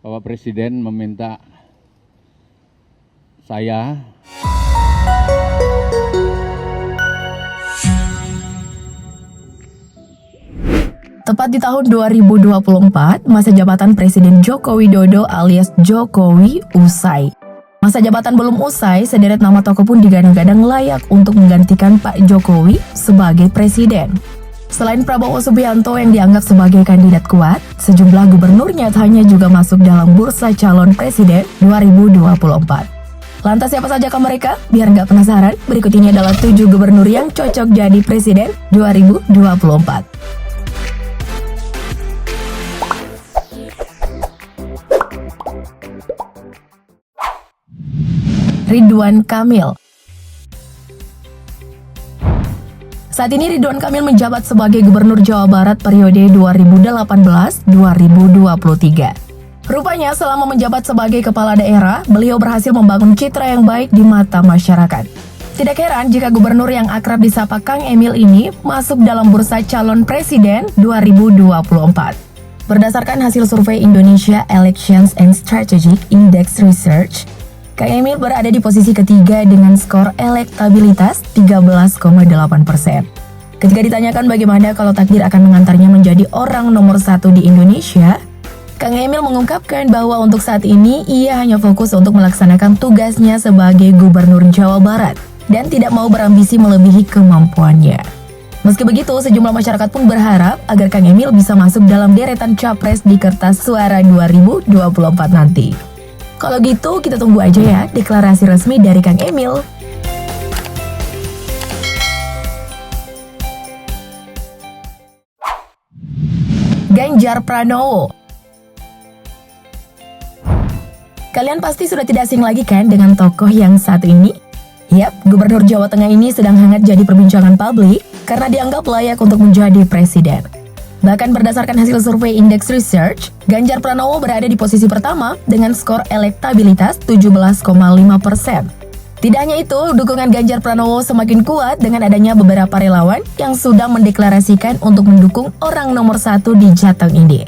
Bapak Presiden meminta saya tepat di tahun 2024, masa jabatan Presiden Joko Widodo alias Jokowi usai. Masa jabatan belum usai, sederet nama tokoh pun digadang-gadang layak untuk menggantikan Pak Jokowi sebagai presiden. Selain Prabowo Subianto yang dianggap sebagai kandidat kuat, sejumlah gubernur nyatanya juga masuk dalam bursa calon presiden 2024. Lantas siapa saja mereka? Biar nggak penasaran, berikut ini adalah 7 gubernur yang cocok jadi presiden 2024. Ridwan Kamil. Saat ini Ridwan Kamil menjabat sebagai Gubernur Jawa Barat periode 2018-2023. Rupanya selama menjabat sebagai kepala daerah, beliau berhasil membangun citra yang baik di mata masyarakat. Tidak heran jika gubernur yang akrab disapa Kang Emil ini masuk dalam bursa calon presiden 2024. Berdasarkan hasil survei Indonesia Elections and Strategic Index Research, Kang Emil berada di posisi ketiga dengan skor elektabilitas 13,8%. Ketika ditanyakan bagaimana kalau takdir akan mengantarnya menjadi orang nomor 1 di Indonesia, Kang Emil mengungkapkan bahwa untuk saat ini ia hanya fokus untuk melaksanakan tugasnya sebagai Gubernur Jawa Barat dan tidak mau berambisi melebihi kemampuannya. Meski begitu, sejumlah masyarakat pun berharap agar Kang Emil bisa masuk dalam deretan capres di kertas suara 2024 nanti. Kalau gitu, kita tunggu aja ya deklarasi resmi dari Kang Emil. Ganjar Pranowo. Kalian pasti sudah tidak asing lagi kan dengan tokoh yang satu ini? Yap, Gubernur Jawa Tengah ini sedang hangat jadi perbincangan publik karena dianggap layak untuk menjadi presiden. Bahkan berdasarkan hasil survei Index Research, Ganjar Pranowo berada di posisi pertama dengan skor elektabilitas 17,5%. Tidak hanya itu, dukungan Ganjar Pranowo semakin kuat dengan adanya beberapa relawan yang sudah mendeklarasikan untuk mendukung orang nomor 1 di Jateng ini.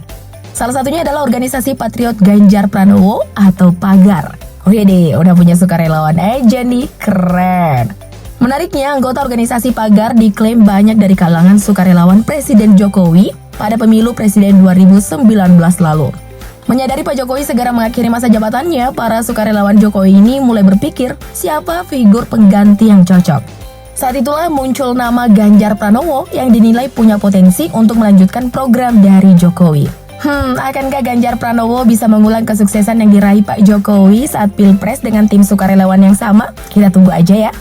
Salah satunya adalah organisasi Patriot Ganjar Pranowo atau Pagar. Wih, udah punya sukarelawan aja nih, keren. Menariknya, anggota organisasi Pagar diklaim banyak dari kalangan sukarelawan Presiden Jokowi pada pemilu Presiden 2019 lalu. Menyadari Pak Jokowi segera mengakhiri masa jabatannya, para sukarelawan Jokowi ini mulai berpikir siapa figur pengganti yang cocok. Saat itulah muncul nama Ganjar Pranowo yang dinilai punya potensi untuk melanjutkan program dari Jokowi. Akankah Ganjar Pranowo bisa mengulang kesuksesan yang diraih Pak Jokowi saat Pilpres dengan tim sukarelawan yang sama? Kita tunggu aja ya.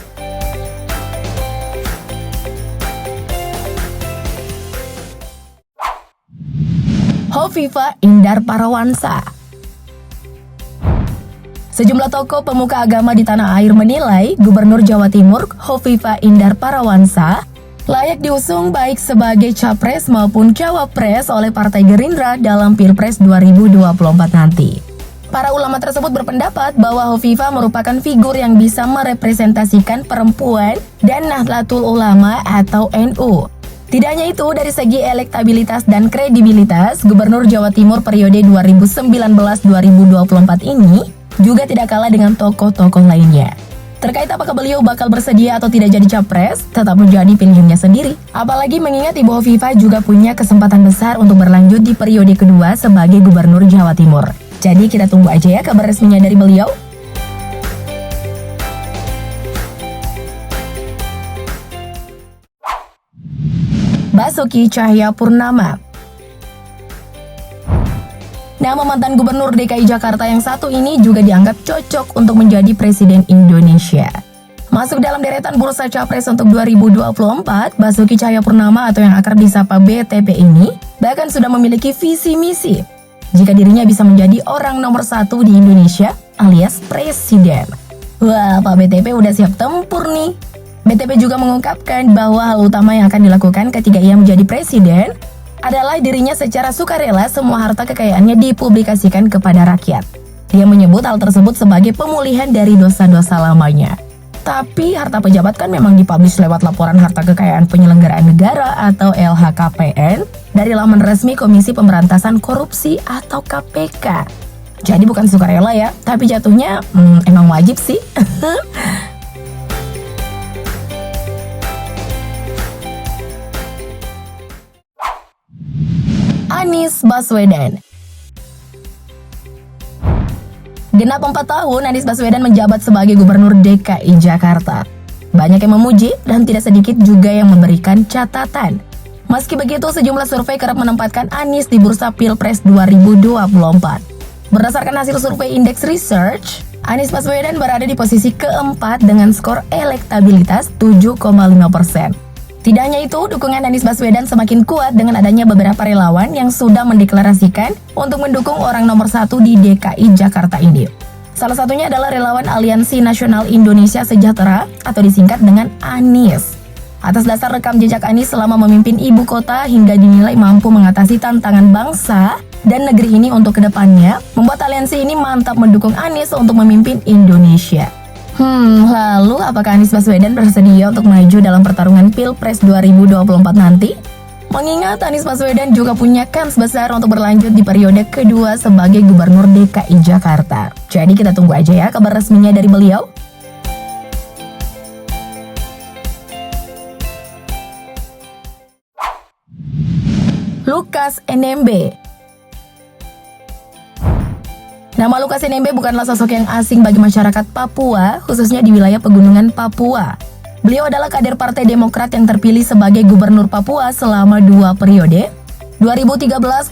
Hovifah Indar Parawansa. Sejumlah tokoh pemuka agama di tanah air menilai Gubernur Jawa Timur Hovifah Indar Parawansa layak diusung baik sebagai capres maupun cawapres oleh Partai Gerindra dalam Pilpres 2024 nanti. Para ulama tersebut berpendapat bahwa Hovifah merupakan figur yang bisa merepresentasikan perempuan dan Nahdlatul Ulama atau NU. Tidak hanya itu, dari segi elektabilitas dan kredibilitas, Gubernur Jawa Timur periode 2019-2024 ini juga tidak kalah dengan tokoh-tokoh lainnya. Terkait apakah beliau bakal bersedia atau tidak jadi capres, tetap menjadi pilihannya sendiri. Apalagi mengingat Ibu Hovifah juga punya kesempatan besar untuk berlanjut di periode kedua sebagai Gubernur Jawa Timur. Jadi kita tunggu aja ya kabar resminya dari beliau. Basuki Cahayapurnama. Nama mantan Gubernur DKI Jakarta yang satu ini juga dianggap cocok untuk menjadi Presiden Indonesia. Masuk dalam deretan bursa capres untuk 2024, Basuki Cahayapurnama atau yang akrab disapa BTP ini bahkan sudah memiliki visi misi jika dirinya bisa menjadi orang nomor 1 di Indonesia alias Presiden. Wah, Pak BTP udah siap tempur nih. BTP juga mengungkapkan bahwa hal utama yang akan dilakukan ketika ia menjadi presiden adalah dirinya secara sukarela semua harta kekayaannya dipublikasikan kepada rakyat. Dia menyebut hal tersebut sebagai pemulihan dari dosa-dosa lamanya. Tapi harta pejabat kan memang dipublish lewat laporan harta kekayaan penyelenggaraan negara atau LHKPN dari laman resmi Komisi Pemberantasan Korupsi atau KPK. Jadi bukan sukarela ya, tapi jatuhnya emang wajib sih. Anies Baswedan. Genap 4 tahun Anies Baswedan menjabat sebagai Gubernur DKI Jakarta. Banyak yang memuji dan tidak sedikit juga yang memberikan catatan. Meski begitu, sejumlah survei kerap menempatkan Anies di bursa Pilpres 2024. Berdasarkan hasil survei Indeks Research, Anies Baswedan berada di posisi keempat dengan skor elektabilitas 7,5%. Tidak hanya itu, dukungan Anies Baswedan semakin kuat dengan adanya beberapa relawan yang sudah mendeklarasikan untuk mendukung orang nomor 1 di DKI Jakarta ini. Salah satunya adalah relawan Aliansi Nasional Indonesia Sejahtera atau disingkat dengan ANIS. Atas dasar rekam jejak Anies selama memimpin ibu kota hingga dinilai mampu mengatasi tantangan bangsa dan negeri ini untuk kedepannya, membuat aliansi ini mantap mendukung Anies untuk memimpin Indonesia. Lalu apakah Anies Baswedan bersedia untuk maju dalam pertarungan Pilpres 2024 nanti? Mengingat Anies Baswedan juga punya kans besar untuk berlanjut di periode kedua sebagai Gubernur DKI Jakarta. Jadi kita tunggu aja ya kabar resminya dari beliau. Lukas NMB. Nama Lukas NMB bukanlah sosok yang asing bagi masyarakat Papua, khususnya di wilayah pegunungan Papua. Beliau adalah kader Partai Demokrat yang terpilih sebagai Gubernur Papua selama 2 periode, 2013-2018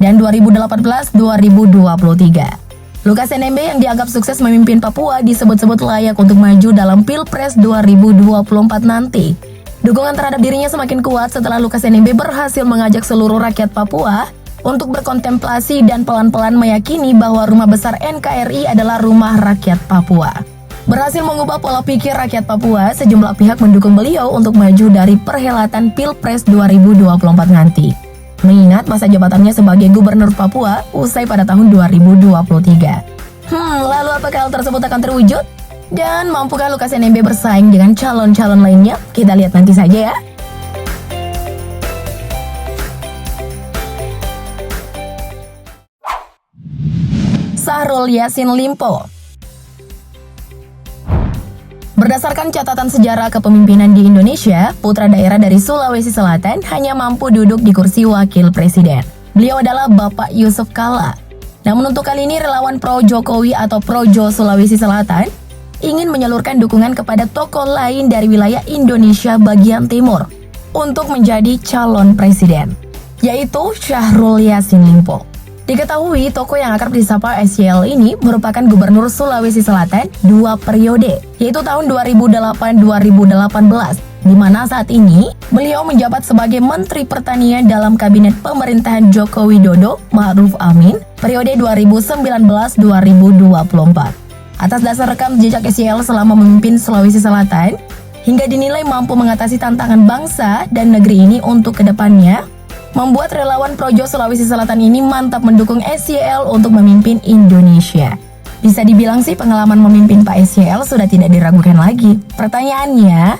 dan 2018-2023. Lukas NMB yang dianggap sukses memimpin Papua disebut-sebut layak untuk maju dalam Pilpres 2024 nanti. Dukungan terhadap dirinya semakin kuat setelah Lukas NMB berhasil mengajak seluruh rakyat Papua untuk berkontemplasi dan pelan-pelan meyakini bahwa rumah besar NKRI adalah rumah rakyat Papua. Berhasil mengubah pola pikir rakyat Papua, sejumlah pihak mendukung beliau untuk maju dari perhelatan Pilpres 2024 nanti. Mengingat masa jabatannya sebagai Gubernur Papua usai pada tahun 2023. Lalu apakah hal tersebut akan terwujud? Dan mampukah Lukas NMB bersaing dengan calon-calon lainnya? Kita lihat nanti saja ya. Syahrul Yassin Limpo. Berdasarkan catatan sejarah kepemimpinan di Indonesia, putra daerah dari Sulawesi Selatan hanya mampu duduk di kursi wakil presiden. Beliau adalah Bapak Yusuf Kala. Namun untuk kali ini relawan pro Jokowi atau Projo Sulawesi Selatan ingin menyalurkan dukungan kepada tokoh lain dari wilayah Indonesia bagian timur untuk menjadi calon presiden, yaitu Syahrul Yassin Limpo. Diketahui tokoh yang akrab disapa SYL ini merupakan Gubernur Sulawesi Selatan 2 periode, yaitu tahun 2008-2018, di mana saat ini beliau menjabat sebagai Menteri Pertanian dalam Kabinet Pemerintahan Joko Widodo Ma'ruf Amin periode 2019-2024. Atas dasar rekam jejak SYL selama memimpin Sulawesi Selatan, hingga dinilai mampu mengatasi tantangan bangsa dan negeri ini untuk kedepannya, membuat relawan Projo Sulawesi Selatan ini mantap mendukung SYL untuk memimpin Indonesia. Bisa dibilang sih pengalaman memimpin Pak SYL sudah tidak diragukan lagi. Pertanyaannya,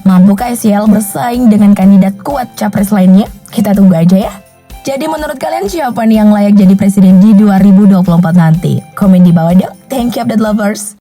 mampukah SYL bersaing dengan kandidat kuat capres lainnya? Kita tunggu aja ya. Jadi menurut kalian siapa nih yang layak jadi presiden di 2024 nanti? Komen di bawah dong. Thank you update lovers.